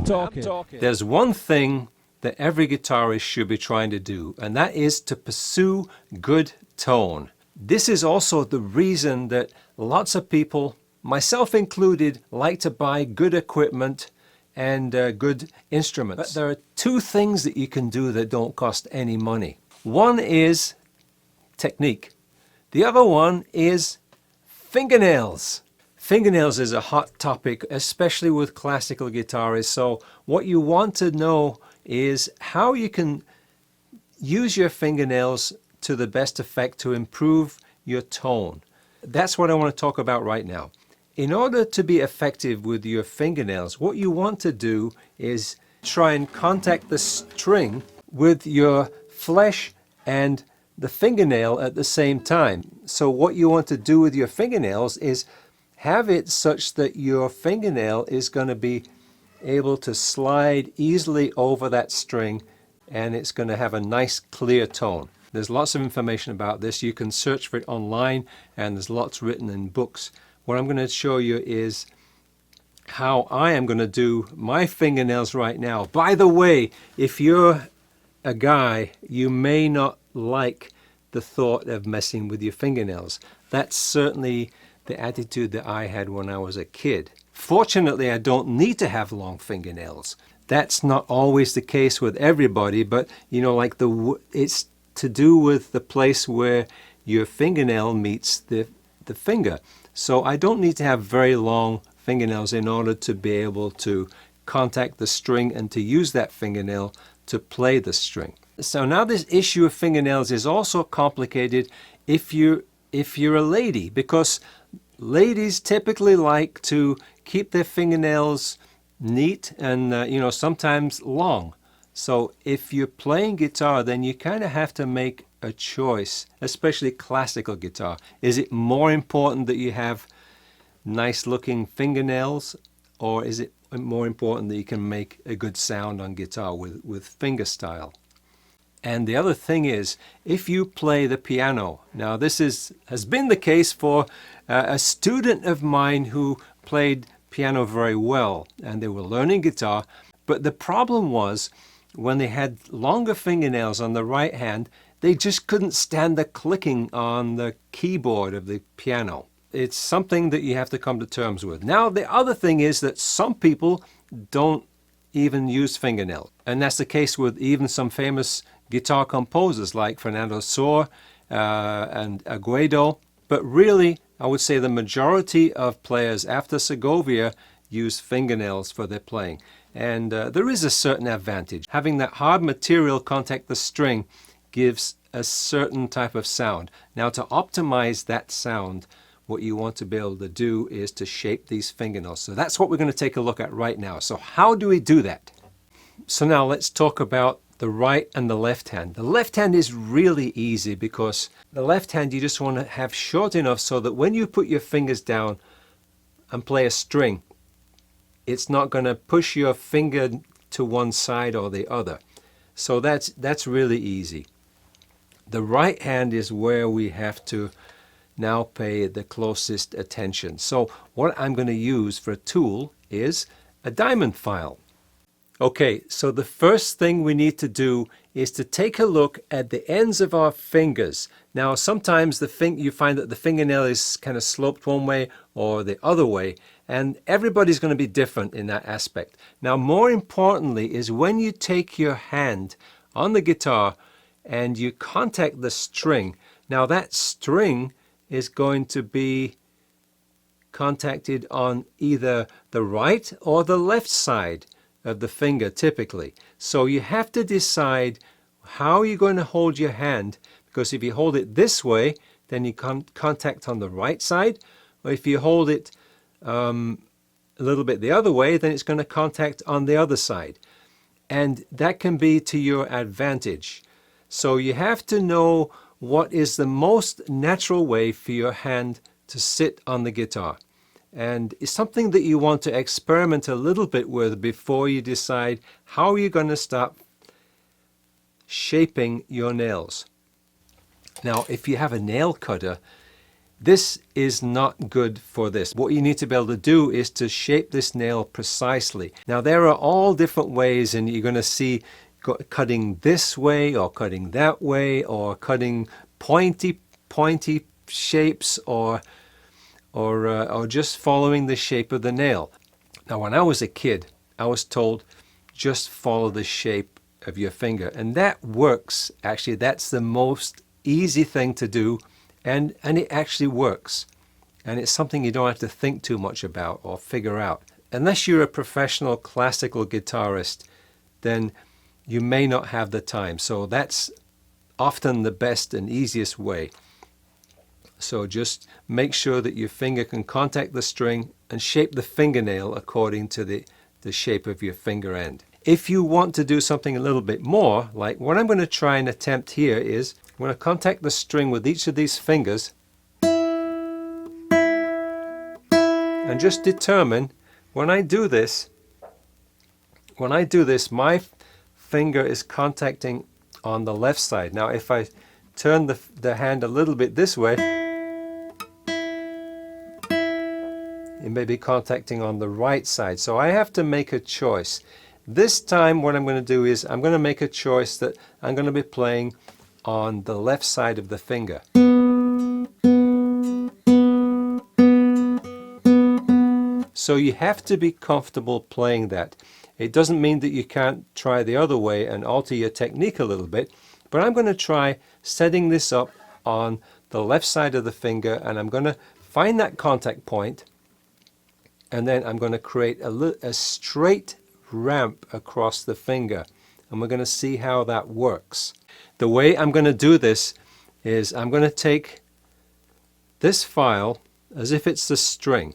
There's one thing that every guitarist should be trying to do, and that is to pursue good tone. This is also the reason that lots of people, myself included, like to buy good equipment and good instruments. But there are two things that you can do that don't cost any money. One is technique. The other one is fingernails. Fingernails is a hot topic, especially with classical guitarists. So what you want to know is how you can use your fingernails to the best effect to improve your tone. That's what I want to talk about right now. In order to be effective with your fingernails, what you want to do is try and contact the string with your flesh and the fingernail at the same time. So what you want to do with your fingernails is have it such that your fingernail is going to be able to slide easily over that string, and it's going to have a nice clear tone. There's lots of information about this. You can search for it online, and there's lots written in books. What I'm going to show you is how I am going to do my fingernails right now. By the way, if you're a guy, you may not like the thought of messing with your fingernails. That's certainly the attitude that I had when I was a kid. Fortunately, I don't need to have long fingernails. That's not always the case with everybody, but like it's to do with the place where your fingernail meets the finger. So I don't need to have very long fingernails in order to be able to contact the string and to use that fingernail to play the string. So now this issue of fingernails is also complicated if you're a lady, because ladies typically like to keep their fingernails neat and sometimes long. So if you're playing guitar, then you kind of have to make a choice, especially classical guitar. Is it more important that you have nice looking fingernails, or is it more important that you can make a good sound on guitar with fingerstyle? And the other thing is, if you play the piano, now this has been the case for a student of mine who played piano very well, and they were learning guitar, but the problem was when they had longer fingernails on the right hand, they just couldn't stand the clicking on the keyboard of the piano. It's something that you have to come to terms with. Now, the other thing is that some people don't even use fingernails, and that's the case with even some famous guitar composers like Fernando Sor and Aguedo. But really, I would say the majority of players after Segovia use fingernails for their playing. And there is a certain advantage. Having that hard material contact the string gives a certain type of sound. Now, to optimize that sound, what you want to be able to do is to shape these fingernails. So that's what we're going to take a look at right now. So how do we do that? So now let's talk about the right and the left hand. The left hand is really easy because the left hand you just want to have short enough so that when you put your fingers down and play a string, it's not going to push your finger to one side or the other. So that's really easy. The right hand is where we have to now pay the closest attention. So what I'm going to use for a tool is a diamond file. Okay, so the first thing we need to do is to take a look at the ends of our fingers. Now, sometimes you find that the fingernail is kind of sloped one way or the other way, and everybody's going to be different in that aspect. Now, more importantly is when you take your hand on the guitar and you contact the string. Now, that string is going to be contacted on either the right or the left side of the finger typically. So you have to decide how you're going to hold your hand, because if you hold it this way, then you contact on the right side, or if you hold it a little bit the other way, then it's going to contact on the other side. And that can be to your advantage. So you have to know what is the most natural way for your hand to sit on the guitar. And it's something that you want to experiment a little bit with before you decide how you're going to start shaping your nails. Now, if you have a nail cutter, This is not good for this. What you need to be able to do is to shape this nail precisely. Now there are all different ways, and you're going to see cutting this way or cutting that way or cutting pointy shapes or just following the shape of the nail. Now when I was a kid, I was told just follow the shape of your finger, and that works. Actually, that's the most easy thing to do, and it actually works, and it's something you don't have to think too much about or figure out. Unless you're a professional classical guitarist, then you may not have the time, so that's often the best and easiest way. So just make sure that your finger can contact the string and shape the fingernail according to the shape of your finger end. If you want to do something a little bit more, like what I'm going to try and attempt here is, I'm going to contact the string with each of these fingers and just determine when I do this, my finger is contacting on the left side. Now if I turn the hand a little bit this way, it may be contacting on the right side. So I have to make a choice. This time what I'm going to do is I'm going to make a choice that I'm going to be playing on the left side of the finger. So you have to be comfortable playing that. It doesn't mean that you can't try the other way and alter your technique a little bit, but I'm going to try setting this up on the left side of the finger, and I'm going to find that contact point, and then I'm going to create a straight ramp across the finger, and we're going to see how that works. The way I'm going to do this is I'm going to take this file as if it's the string,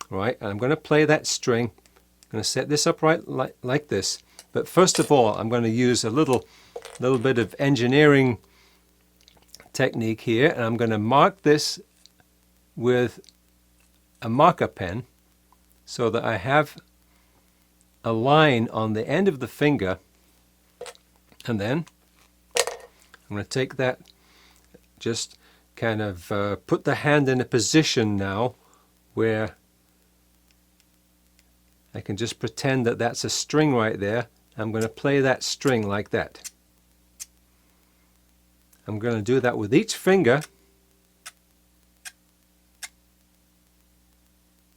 right? And I'm going to play that string. I'm going to set this up right like this. But first of all, I'm going to use a little bit of engineering technique here, and I'm going to mark this with a marker pen so that I have a line on the end of the finger, and then I'm going to take that, just kind of put the hand in a position now where I can just pretend that that's a string right there. I'm going to play that string like that. I'm going to do that with each finger,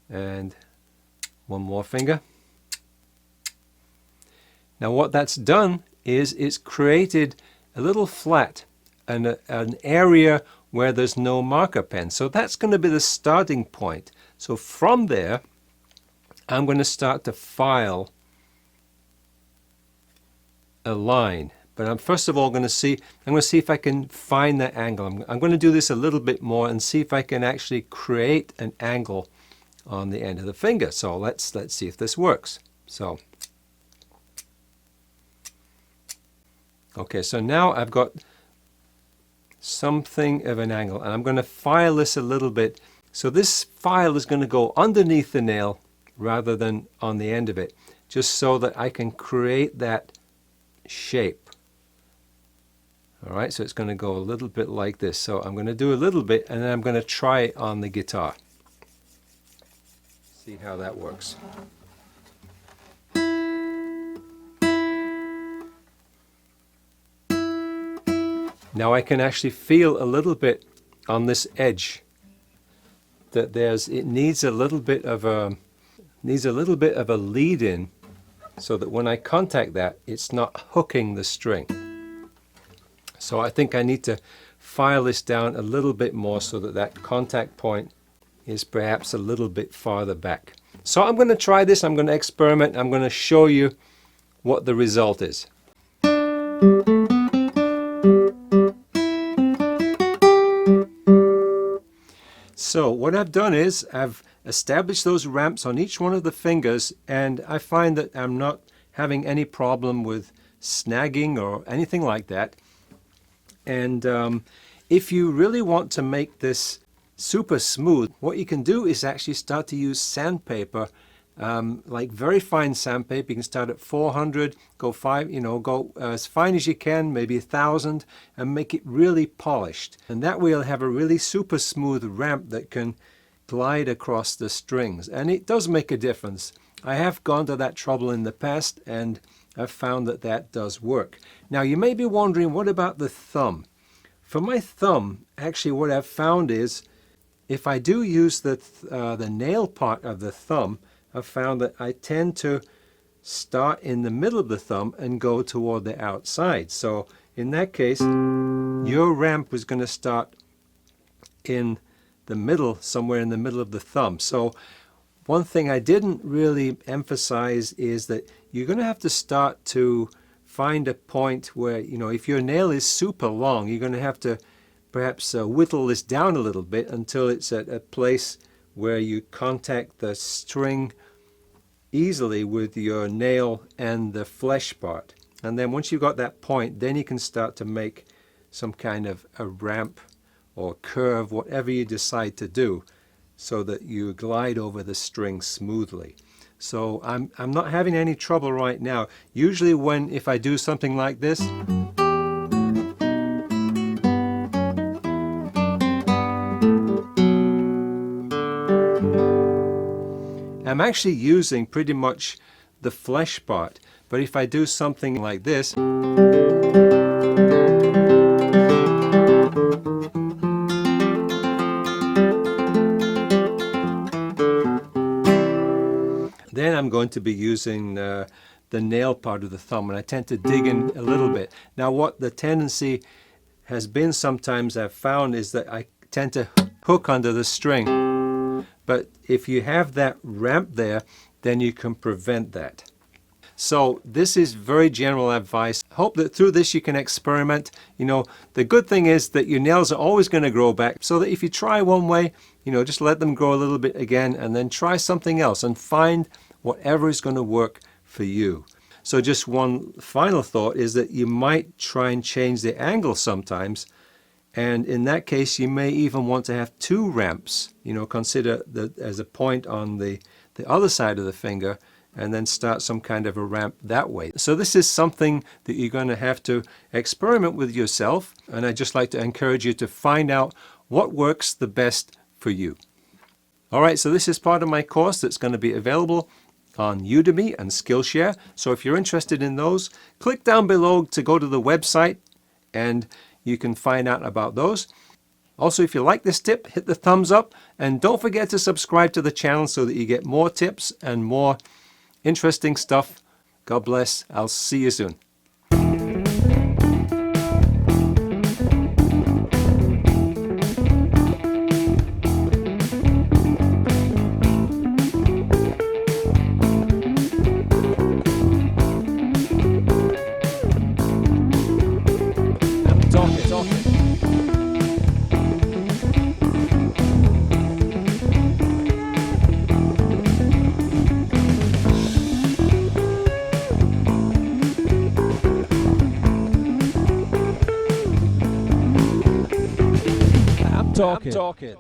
and one more finger. Now what that's done is it's created a little flat and an area where there's no marker pen. So that's going to be the starting point. So from there, I'm going to start to file a line. But I'm first of all going to see if I can find that angle. I'm going to do this a little bit more and see if I can actually create an angle on the end of the finger. So let's see if this works. So okay, so now I've got something of an angle, and I'm going to file this a little bit. So this file is going to go underneath the nail rather than on the end of it, just so that I can create that shape. All right, so it's going to go a little bit like this. So I'm going to do a little bit, and then I'm going to try it on the guitar. See how that works. Now I can actually feel a little bit on this edge that it needs a little bit of a lead in, so that when I contact that, it's not hooking the string. So I think I need to file this down a little bit more so that that contact point is perhaps a little bit farther back. So I'm going to try this, I'm going to experiment, I'm going to show you what the result is. So what I've done is I've established those ramps on each one of the fingers, and I find that I'm not having any problem with snagging or anything like that. And if you really want to make this super smooth, what you can do is actually start to use sandpaper like very fine sandpaper. You can start at 400, go go as fine as you can, maybe 1,000, and make it really polished. And that way you'll have a really super smooth ramp that can glide across the strings. And it does make a difference. I have gone to that trouble in the past, and I've found that that does work. Now you may be wondering, what about the thumb? For my thumb, actually what I've found is, if I do use the nail part of the thumb, I've found that I tend to start in the middle of the thumb and go toward the outside. So in that case, your ramp was going to start in the middle, somewhere in the middle of the thumb. So one thing I didn't really emphasize is that you're going to have to start to find a point where, if your nail is super long, you're going to have to perhaps whittle this down a little bit until it's at a place where you contact the string easily with your nail and the flesh part. And then once you've got that point, then you can start to make some kind of a ramp or curve, whatever you decide to do, so that you glide over the string smoothly. So I'm not having any trouble right now. Usually if I do something like this, I'm actually using pretty much the flesh part. But if I do something like this, then I'm going to be using the nail part of the thumb, and I tend to dig in a little bit. Now what the tendency has been sometimes I've found is that I tend to hook under the string. But if you have that ramp there, then you can prevent that. So this is very general advice. Hope that through this you can experiment. The good thing is that your nails are always going to grow back, so that if you try one way, just let them grow a little bit again, and then try something else and find whatever is going to work for you. So just one final thought is that you might try and change the angle sometimes, and in that case you may even want to have two ramps. Consider that as a point on the other side of the finger, and then start some kind of a ramp that way. So this is something that you're going to have to experiment with yourself, and I'd just like to encourage you to find out what works the best for you. Alright, so this is part of my course that's going to be available on Udemy and Skillshare. So if you're interested in those, click down below to go to the website and you can find out about those. Also, if you like this tip, hit the thumbs up, and don't forget to subscribe to the channel so that you get more tips and more interesting stuff. God bless. I'll see you soon. I'm talking.